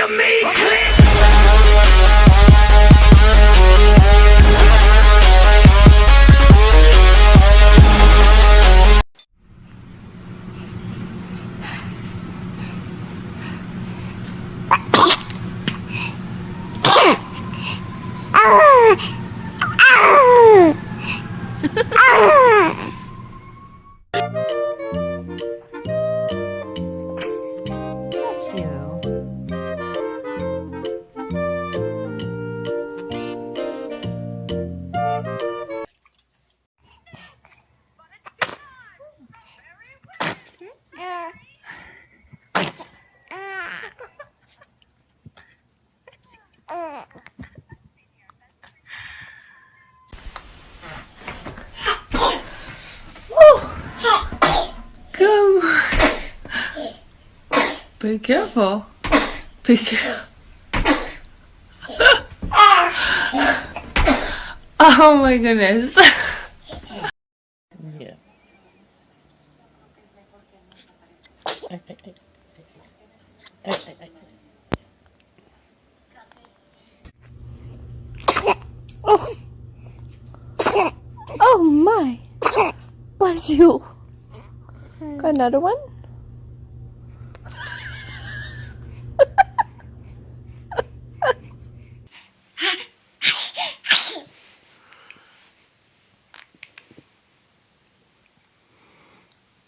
your mean click. Come. Be careful. Be careful. Oh my goodness. Yeah. Oh. Oh my. Bless you. Got another one?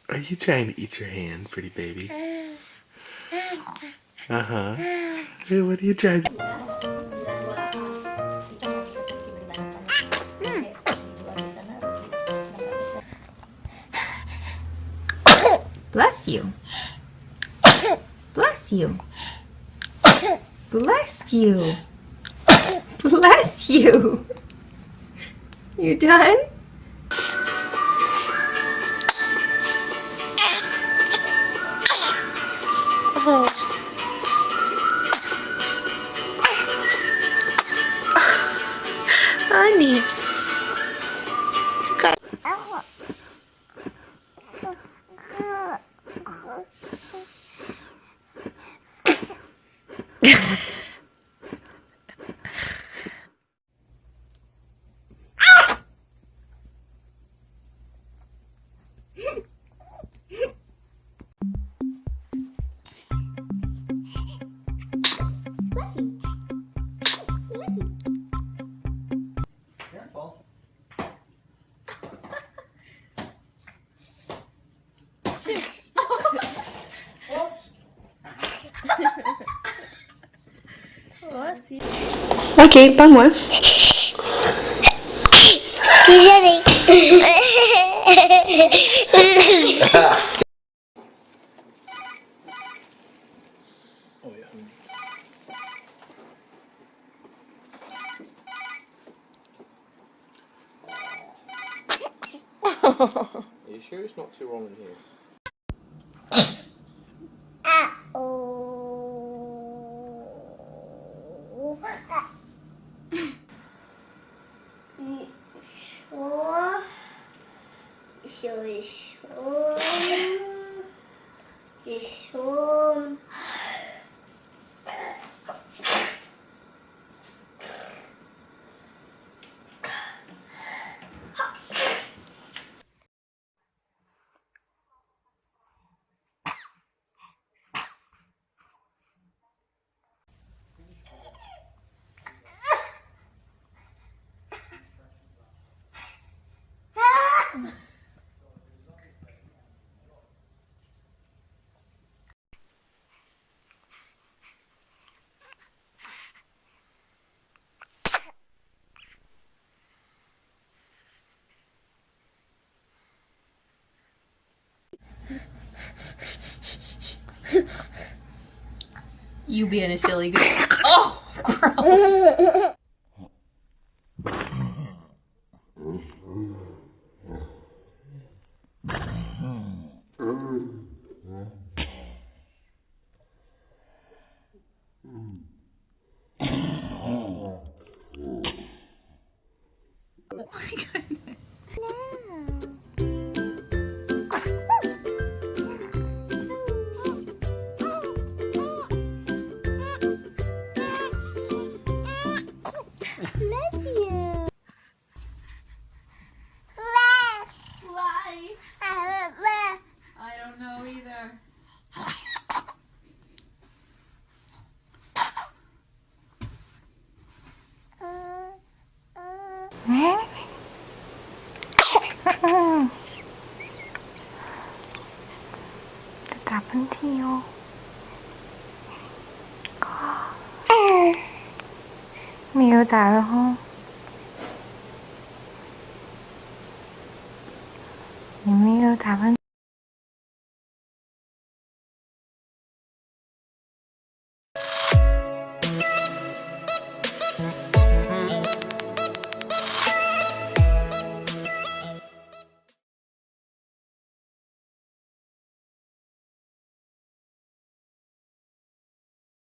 Are you trying to eat your hand, pretty baby? Uh-huh. Hey, what are you trying to... Bless you. Bless you. Bless you. Bless you. You done? Oh. Honey. Ok, pas moi. Are you sure it's not too warm in here? You being a silly girl. Oh, gross. Oh my goodness. จะ打喷嚏哦。没有打了哈。你没有打喷嚏。